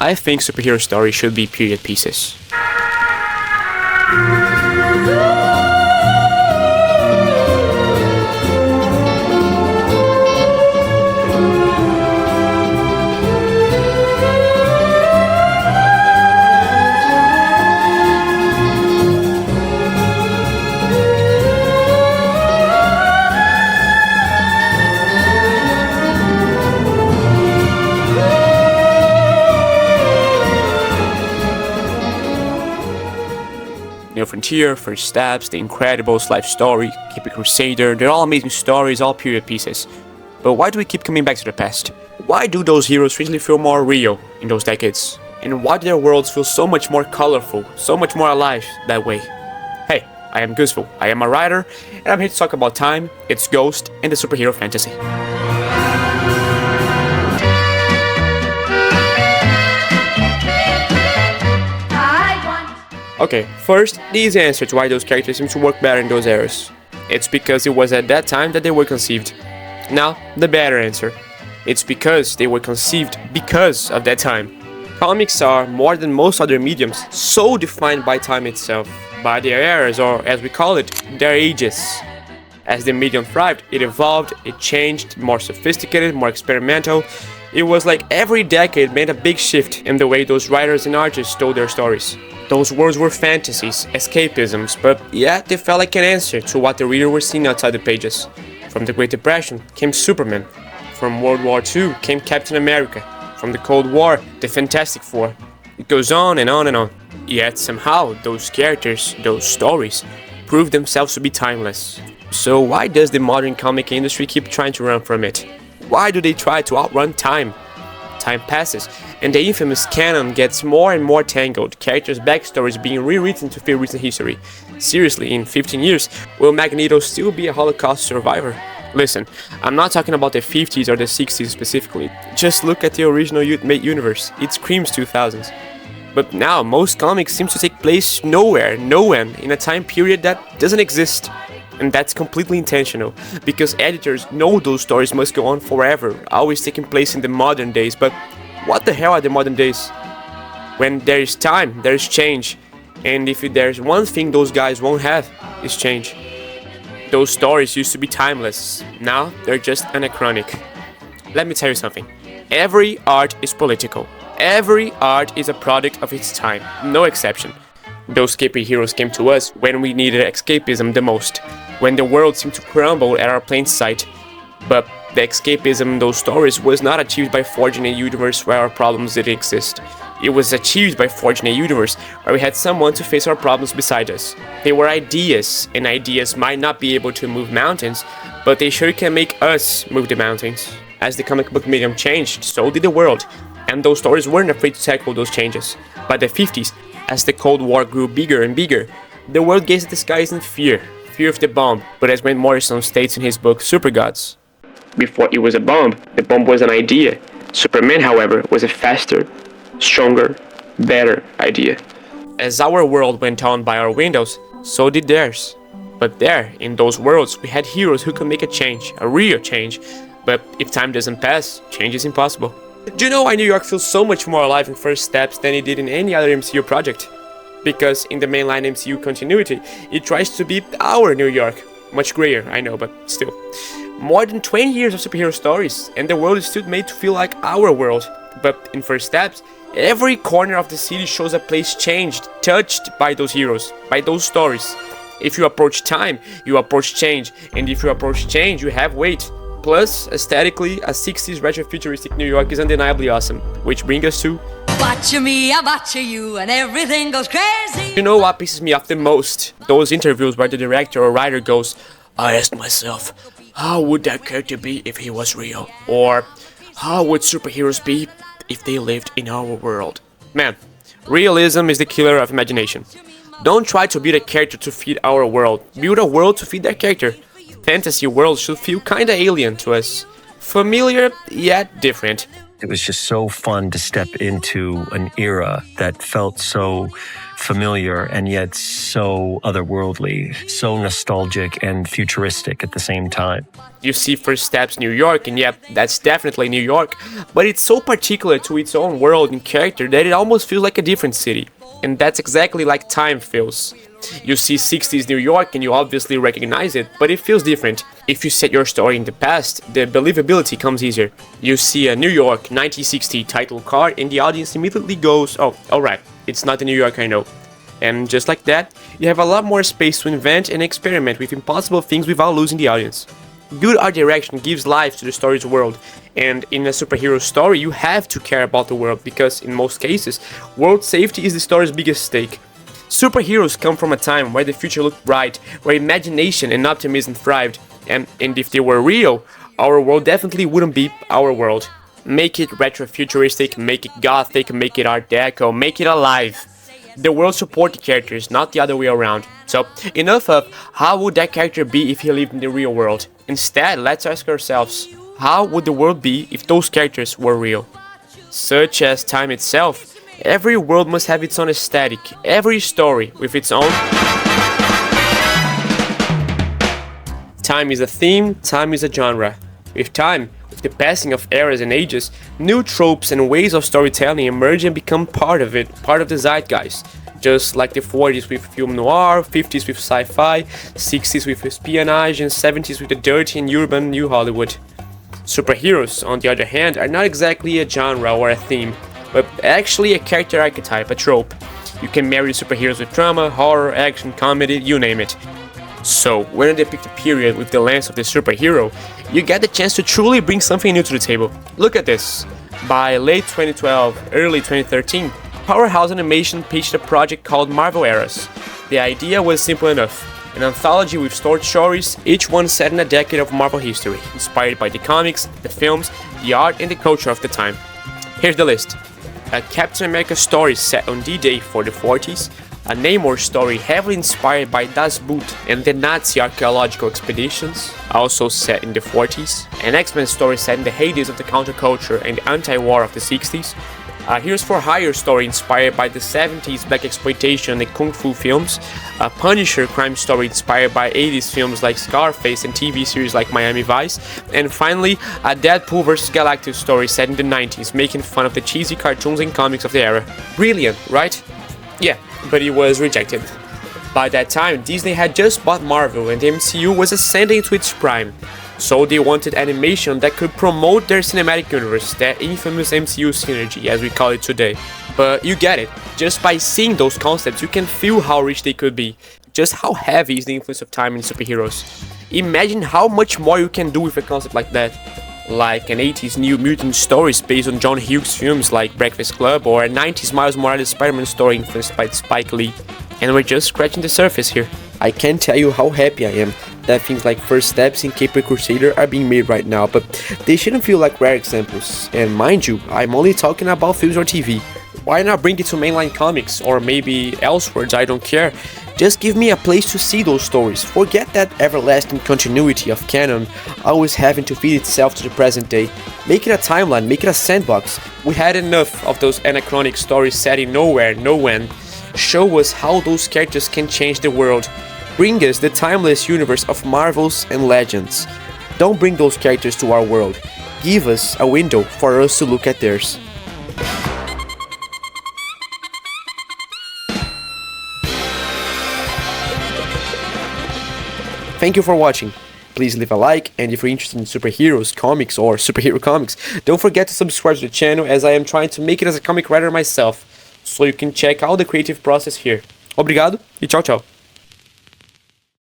I think superhero stories should be period pieces. New Frontier, First Steps, The Incredibles, Life Story, Keep It Crusader, they're all amazing stories, all period pieces. But why do we keep coming back to the past? Why do those heroes really feel more real in those decades? And why do their worlds feel so much more colorful, so much more alive that way? Hey, I am Gusvo, I am a writer, and I'm here to talk about time, its ghost, and the superhero fantasy. Okay, first, the easy answer to why those characters seem to work better in those eras. It's because it was at that time that they were conceived. Now, the better answer. It's because they were conceived because of that time. Comics are, more than most other mediums, so defined by time itself, by their eras, or as we call it, their ages. As the medium thrived, it evolved, it changed, more sophisticated, more experimental. It was like every decade made a big shift in the way those writers and artists told their stories. Those words were fantasies, escapisms, but yet they felt like an answer to what the reader was seeing outside the pages. From the Great Depression came Superman. From World War II came Captain America. From the Cold War, the Fantastic Four. It goes on and on and on. Yet somehow those characters, those stories, prove themselves to be timeless. So why does the modern comic industry keep trying to run from it? Why do they try to outrun time? Time passes, and the infamous canon gets more and more tangled, characters' backstories being rewritten to fit recent history. Seriously, in 15 years, will Magneto still be a Holocaust survivor? Listen, I'm not talking about the 50s or the 60s specifically, just look at the original universe, it screams 2000s. But now, most comics seem to take place nowhere, nowhen, in a time period that doesn't exist. And that's completely intentional, because editors know those stories must go on forever, always taking place in the modern days, but what the hell are the modern days? When there is time, there is change, and if there's one thing those guys won't have, it's change. Those stories used to be timeless, now they're just anachronic. Let me tell you something, every art is political, every art is a product of its time, no exception. Those escapee heroes came to us when we needed escapism the most, when the world seemed to crumble at our plain sight. But the escapism in those stories was not achieved by forging a universe where our problems didn't exist. It was achieved by forging a universe where we had someone to face our problems beside us. They were ideas, and ideas might not be able to move mountains, but they sure can make us move the mountains. As the comic book medium changed, so did the world, and those stories weren't afraid to tackle those changes. By the 50s, as the Cold War grew bigger and bigger, the world gazed at the skies in fear of the bomb, but as Grant Morrison states in his book Super Gods, before it was a bomb, the bomb was an idea. Superman, however, was a faster, stronger, better idea. As our world went on by our windows, so did theirs. But there, in those worlds, we had heroes who could make a change, a real change. But if time doesn't pass, change is impossible. Do you know why New York feels so much more alive in First Steps than it did in any other MCU project? Because in the mainline MCU continuity, it tries to be our New York. Much grayer, I know, but still. More than 20 years of superhero stories, and the world is still made to feel like our world. But in First Steps, every corner of the city shows a place changed, touched by those heroes, by those stories. If you approach time, you approach change, and if you approach change, you have weight. Plus, aesthetically, a 60s retro-futuristic New York is undeniably awesome, which brings us to... Watch me, I watch you, and everything goes crazy. You know what pisses me off the most? Those interviews where the director or writer goes, I asked myself, how would that character be if he was real? Or, how would superheroes be if they lived in our world? Man, realism is the killer of imagination. Don't try to build a character to fit our world, build a world to fit that character. Fantasy worlds should feel kinda alien to us. Familiar, yet different. It was just so fun to step into an era that felt so familiar and yet so otherworldly, so nostalgic and futuristic at the same time. You see First Steps New York, and yep, that's definitely New York, but it's so particular to its own world and character that it almost feels like a different city. And that's exactly like Time feels. You see 60s New York and you obviously recognize it, but it feels different. If you set your story in the past, the believability comes easier. You see a New York 1960 title card and the audience immediately goes, oh, alright, it's not the New York I know. And just like that, you have a lot more space to invent and experiment with impossible things without losing the audience. Good art direction gives life to the story's world, and in a superhero story you have to care about the world because, in most cases, world safety is the story's biggest stake. Superheroes come from a time where the future looked bright, where imagination and optimism thrived, and if they were real, our world definitely wouldn't be our world. Make it retro-futuristic, make it gothic, make it art deco, make it alive. The world support the characters, not the other way around. So, enough of how would that character be if he lived in the real world. Instead, let's ask ourselves, how would the world be if those characters were real? Such as time itself, every world must have its own aesthetic, every story with its own... Time is a theme, time is a genre. With time, with the passing of eras and ages, new tropes and ways of storytelling emerge and become part of it, part of the zeitgeist. Just like the 40s with film noir, 50s with sci-fi, 60s with espionage, and 70s with the dirty and urban New Hollywood. Superheroes, on the other hand, are not exactly a genre or a theme, but actually a character archetype, a trope. You can marry superheroes with drama, horror, action, comedy, you name it. So, when you depict a period with the lens of the superhero, you get the chance to truly bring something new to the table. Look at this. By late 2012, early 2013, Powerhouse Animation pitched a project called Marvel Eras. The idea was simple enough. An anthology with short stories, each one set in a decade of Marvel history, inspired by the comics, the films, the art, and the culture of the time. Here's the list. A Captain America story set on D-Day for the 40s, a Namor story heavily inspired by Das Boot and the Nazi archaeological expeditions, also set in the 40s, an X-Men story set in the heydays of the counterculture and the anti-war of the 60s, a Heroes for Hire story inspired by the 70s black exploitation and the kung fu films, a Punisher crime story inspired by 80s films like Scarface and TV series like Miami Vice, and finally, a Deadpool vs. Galactus story set in the 90s, making fun of the cheesy cartoons and comics of the era. Brilliant, right? Yeah, but it was rejected. By that time, Disney had just bought Marvel and the MCU was ascending to its prime. So they wanted animation that could promote their cinematic universe, that infamous MCU synergy as we call it today. But you get it, just by seeing those concepts you can feel how rich they could be. Just how heavy is the influence of time in superheroes. Imagine how much more you can do with a concept like that. Like an 80s New Mutant stories based on John Hughes films like Breakfast Club, or a 90s Miles Morales Spider-Man story influenced by Spike Lee. And we're just scratching the surface here. I can't tell you how happy I am that things like First Steps and Cape Crusader are being made right now, but they shouldn't feel like rare examples. And mind you, I'm only talking about films or TV. Why not bring it to mainline comics, or maybe elsewhere, I don't care. Just give me a place to see those stories. Forget that everlasting continuity of canon always having to feed itself to the present day. Make it a timeline, make it a sandbox. We had enough of those anachronic stories set in nowhere, no when. Show us how those characters can change the world. Bring us the timeless universe of Marvels and Legends. Don't bring those characters to our world. Give us a window for us to look at theirs. Thank you for watching. Please leave a like, and if you're interested in superheroes, comics, or superhero comics, don't forget to subscribe to the channel, as I am trying to make it as a comic writer myself, so you can check out the creative process here. Obrigado e tchau tchau.